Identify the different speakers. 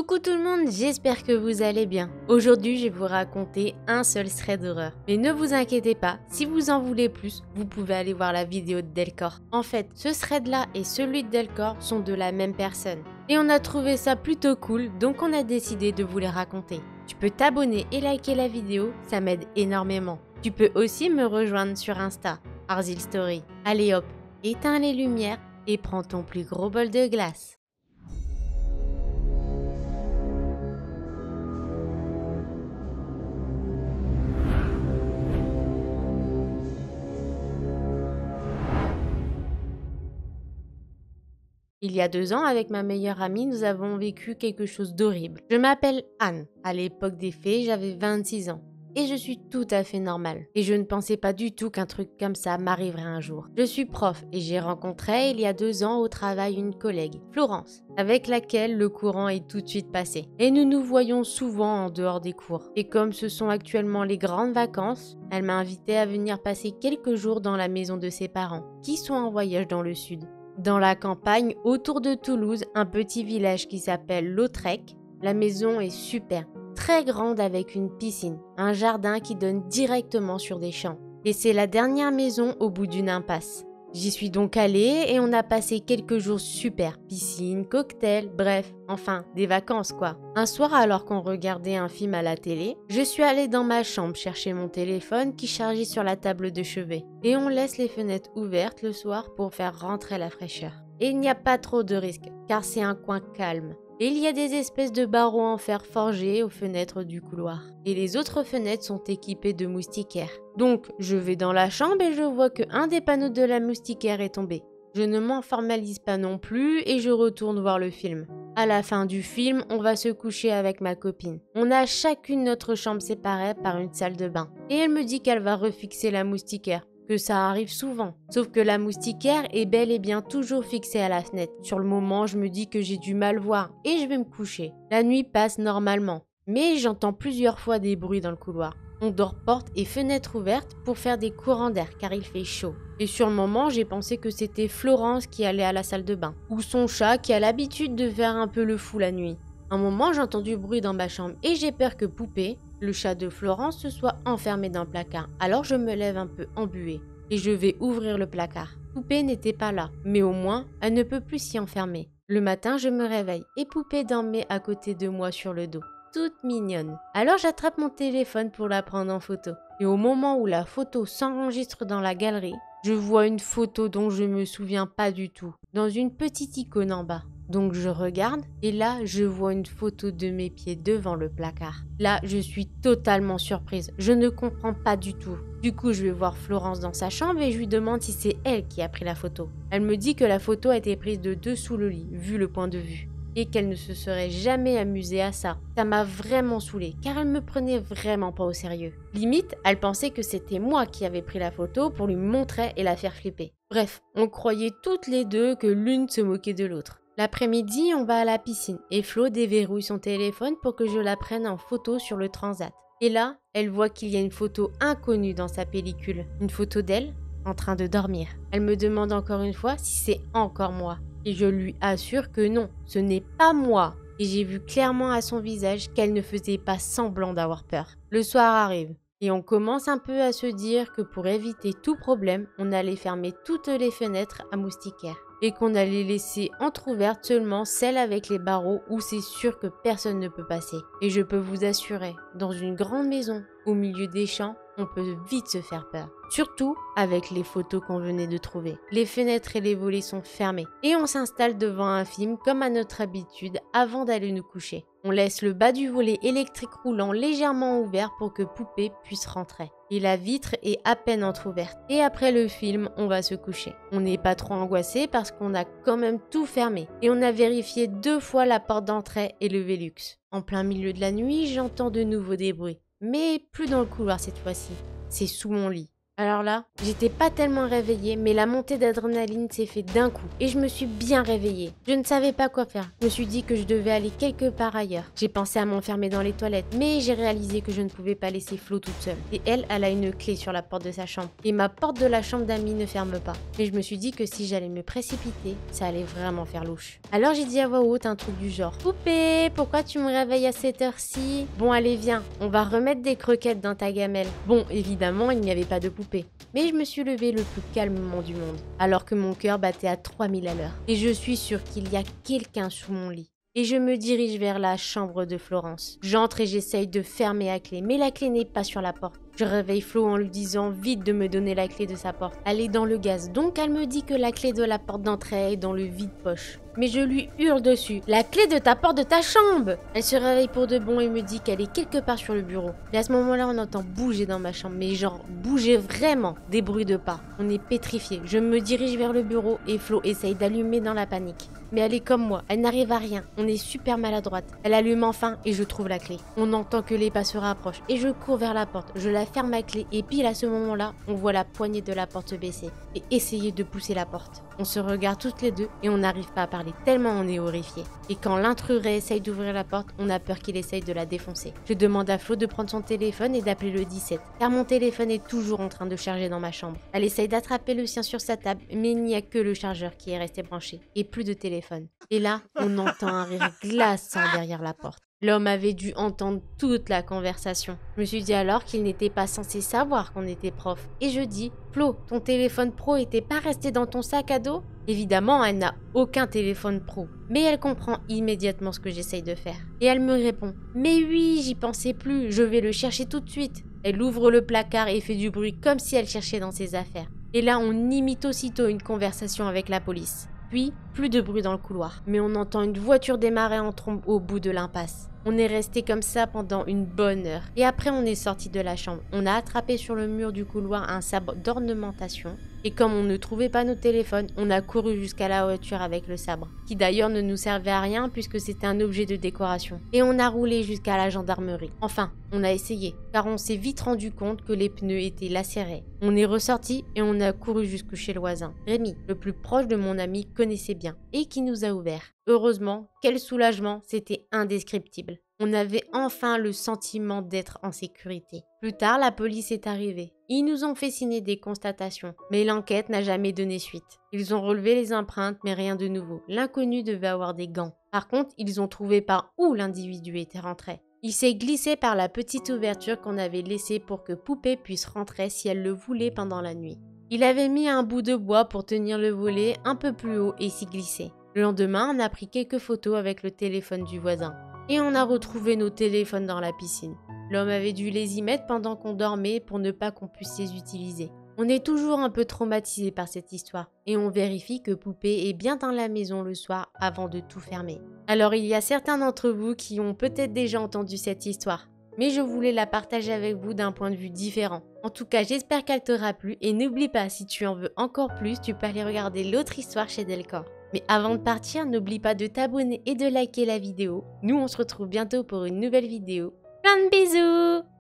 Speaker 1: Coucou tout le monde, j'espère que vous allez bien. Aujourd'hui, je vais vous raconter un seul thread d'horreur. Mais ne vous inquiétez pas, si vous en voulez plus, vous pouvez aller voir la vidéo de Delcor. En fait, ce thread-là et celui de Delcor sont de la même personne. Et on a trouvé ça plutôt cool, donc on a décidé de vous les raconter. Tu peux t'abonner et liker la vidéo, ça m'aide énormément. Tu peux aussi me rejoindre sur Insta, Arzil Story. Allez hop, éteins les lumières et prends ton plus gros bol de glace. Il y a 2 ans, avec ma meilleure amie, nous avons vécu quelque chose d'horrible. Je m'appelle Anne. À l'époque des faits, j'avais 26 ans. Et je suis tout à fait normale. Et je ne pensais pas du tout qu'un truc comme ça m'arriverait un jour. Je suis prof et j'ai rencontré il y a 2 ans au travail une collègue, Florence, avec laquelle le courant est tout de suite passé. Et nous nous voyons souvent en dehors des cours. Et comme ce sont actuellement les grandes vacances, elle m'a invité à venir passer quelques jours dans la maison de ses parents, qui sont en voyage dans le sud. Dans la campagne, autour de Toulouse, un petit village qui s'appelle Lautrec. La maison est super, très grande avec une piscine, un jardin qui donne directement sur des champs. Et c'est la dernière maison au bout d'une impasse. J'y suis donc allée et on a passé quelques jours super. Piscine, cocktail, bref, enfin, des vacances quoi. Un soir, alors qu'on regardait un film à la télé, je suis allée dans ma chambre chercher mon téléphone qui chargeait sur la table de chevet. Et on laisse les fenêtres ouvertes le soir pour faire rentrer la fraîcheur. Et il n'y a pas trop de risques, car c'est un coin calme. Et il y a des espèces de barreaux en fer forgés aux fenêtres du couloir. Et les autres fenêtres sont équipées de moustiquaires. Donc, je vais dans la chambre et je vois qu'un des panneaux de la moustiquaire est tombé. Je ne m'en formalise pas non plus et je retourne voir le film. À la fin du film, on va se coucher avec ma copine. On a chacune notre chambre séparée par une salle de bain. Et elle me dit qu'elle va refixer la moustiquaire. Que ça arrive souvent. Sauf que la moustiquaire est bel et bien toujours fixée à la fenêtre. Sur le moment, je me dis que j'ai du mal voir et je vais me coucher. La nuit passe normalement, mais j'entends plusieurs fois des bruits dans le couloir. On dort porte et fenêtre ouvertes pour faire des courants d'air car il fait chaud. Et sur le moment, j'ai pensé que c'était Florence qui allait à la salle de bain. Ou son chat qui a l'habitude de faire un peu le fou la nuit. Un moment, j'entends du bruit dans ma chambre et j'ai peur que Poupée, le chat de Florence, se soit enfermé dans le placard. Alors je me lève un peu embuée et je vais ouvrir le placard. Poupée n'était pas là, mais au moins, elle ne peut plus s'y enfermer. Le matin, je me réveille et Poupée dormait à côté de moi sur le dos. Toute mignonne. Alors j'attrape mon téléphone pour la prendre en photo. Et au moment où la photo s'enregistre dans la galerie, je vois une photo dont je me souviens pas du tout, dans une petite icône en bas. Donc je regarde et là, je vois une photo de mes pieds devant le placard. Là, je suis totalement surprise. Je ne comprends pas du tout. Du coup, je vais voir Florence dans sa chambre et je lui demande si c'est elle qui a pris la photo. Elle me dit que la photo a été prise de dessous le lit, vu le point de vue. Et qu'elle ne se serait jamais amusée à ça. Ça m'a vraiment saoulée, car elle me prenait vraiment pas au sérieux. Limite, elle pensait que c'était moi qui avais pris la photo pour lui montrer et la faire flipper. Bref, on croyait toutes les deux que l'une se moquait de l'autre. L'après-midi, on va à la piscine et Flo déverrouille son téléphone pour que je la prenne en photo sur le transat. Et là, elle voit qu'il y a une photo inconnue dans sa pellicule. Une photo d'elle en train de dormir. Elle me demande encore une fois si c'est encore moi. Et je lui assure que non, ce n'est pas moi. Et j'ai vu clairement à son visage qu'elle ne faisait pas semblant d'avoir peur. Le soir arrive. Et on commence un peu à se dire que pour éviter tout problème, on allait fermer toutes les fenêtres à moustiquaires. Et qu'on allait laisser entr'ouvertes seulement celles avec les barreaux où c'est sûr que personne ne peut passer. Et je peux vous assurer, dans une grande maison, au milieu des champs, on peut vite se faire peur. Surtout avec les photos qu'on venait de trouver. Les fenêtres et les volets sont fermés. Et on s'installe devant un film comme à notre habitude avant d'aller nous coucher. On laisse le bas du volet électrique roulant légèrement ouvert pour que Poupée puisse rentrer. Et la vitre est à peine entrouverte. Et après le film, on va se coucher. On n'est pas trop angoissé parce qu'on a quand même tout fermé. Et on a vérifié 2 fois la porte d'entrée et le Velux. En plein milieu de la nuit, j'entends de nouveau des bruits. Mais plus dans le couloir cette fois-ci. C'est sous mon lit. Alors là, j'étais pas tellement réveillée, mais la montée d'adrénaline s'est faite d'un coup et je me suis bien réveillée. Je ne savais pas quoi faire. Je me suis dit que je devais aller quelque part ailleurs. J'ai pensé à m'enfermer dans les toilettes, mais j'ai réalisé que je ne pouvais pas laisser Flo toute seule. Et elle a une clé sur la porte de sa chambre. Et ma porte de la chambre d'amis ne ferme pas. Mais je me suis dit que si j'allais me précipiter, ça allait vraiment faire louche. Alors j'ai dit à voix haute un truc du genre: Poupée, pourquoi tu me réveilles à cette heure-ci? Bon, allez, viens, on va remettre des croquettes dans ta gamelle. Bon, évidemment, il n'y avait pas de poupée. Mais je me suis levée le plus calmement du monde, alors que mon cœur battait à 3000 à l'heure. Et je suis sûre qu'il y a quelqu'un sous mon lit. Et je me dirige vers la chambre de Florence. J'entre et j'essaye de fermer à clé, mais la clé n'est pas sur la porte. Je réveille Flo en lui disant vite de me donner la clé de sa porte. Elle est dans le gaz, donc elle me dit que la clé de la porte d'entrée est dans le vide-poche. Mais je lui hurle dessus: la clé de ta porte de ta chambre! Elle se réveille pour de bon et me dit qu'elle est quelque part sur le bureau. Et à ce moment-là, on entend bouger dans ma chambre, mais genre bouger vraiment, des bruits de pas. On est pétrifiés. Je me dirige vers le bureau et Flo essaye d'allumer dans la panique. Mais elle est comme moi, elle n'arrive à rien. On est super maladroite. Elle allume enfin et je trouve la clé. On entend que les pas se rapprochent et je cours vers la porte. Je la ferme à clé et pile à ce moment-là, on voit la poignée de la porte se baisser et essayer de pousser la porte. On se regarde toutes les deux et on n'arrive pas à parler tellement on est horrifiés. Et quand l'intrus essaye d'ouvrir la porte, on a peur qu'il essaye de la défoncer. Je demande à Flo de prendre son téléphone et d'appeler le 17, car mon téléphone est toujours en train de charger dans ma chambre. Elle essaye d'attraper le sien sur sa table, mais il n'y a que le chargeur qui est resté branché et plus de téléphone. Et là, on entend un rire glaçant derrière la porte. L'homme avait dû entendre toute la conversation. Je me suis dit alors qu'il n'était pas censé savoir qu'on était prof. Et je dis: Flo, ton téléphone pro était pas resté dans ton sac à dos? Évidemment, elle n'a aucun téléphone pro. Mais elle comprend immédiatement ce que j'essaye de faire. Et elle me répond: mais oui, j'y pensais plus, je vais le chercher tout de suite. Elle ouvre le placard et fait du bruit comme si elle cherchait dans ses affaires. Et là, on imite aussitôt une conversation avec la police. Puis, plus de bruit dans le couloir, mais on entend une voiture démarrer en trombe au bout de l'impasse. On est resté comme ça pendant une bonne heure. Et après, on est sorti de la chambre. On a attrapé sur le mur du couloir un sabre d'ornementation. Et comme on ne trouvait pas nos téléphones, on a couru jusqu'à la voiture avec le sabre, qui d'ailleurs ne nous servait à rien puisque c'était un objet de décoration. Et on a roulé jusqu'à la gendarmerie. Enfin, on a essayé, car on s'est vite rendu compte que les pneus étaient lacérés. On est ressorti et on a couru jusque chez le voisin. Rémi, le plus proche de mon ami, connaissait bien et qui nous a ouvert. Heureusement, quel soulagement, c'était indescriptible. On avait enfin le sentiment d'être en sécurité. Plus tard, la police est arrivée. Ils nous ont fait signer des constatations, mais l'enquête n'a jamais donné suite. Ils ont relevé les empreintes, mais rien de nouveau. L'inconnu devait avoir des gants. Par contre, ils ont trouvé par où l'individu était rentré. Il s'est glissé par la petite ouverture qu'on avait laissée pour que Poupée puisse rentrer si elle le voulait pendant la nuit. Il avait mis un bout de bois pour tenir le volet un peu plus haut et s'y glisser. Le lendemain, on a pris quelques photos avec le téléphone du voisin. Et on a retrouvé nos téléphones dans la piscine. L'homme avait dû les y mettre pendant qu'on dormait pour ne pas qu'on puisse les utiliser. On est toujours un peu traumatisé par cette histoire et on vérifie que Poupée est bien dans la maison le soir avant de tout fermer. Alors il y a certains d'entre vous qui ont peut-être déjà entendu cette histoire, mais je voulais la partager avec vous d'un point de vue différent. En tout cas, j'espère qu'elle t'aura plu et n'oublie pas, si tu en veux encore plus, tu peux aller regarder l'autre histoire chez Delcor. Mais avant de partir, n'oublie pas de t'abonner et de liker la vidéo. Nous, on se retrouve bientôt pour une nouvelle vidéo. Plein de bisous!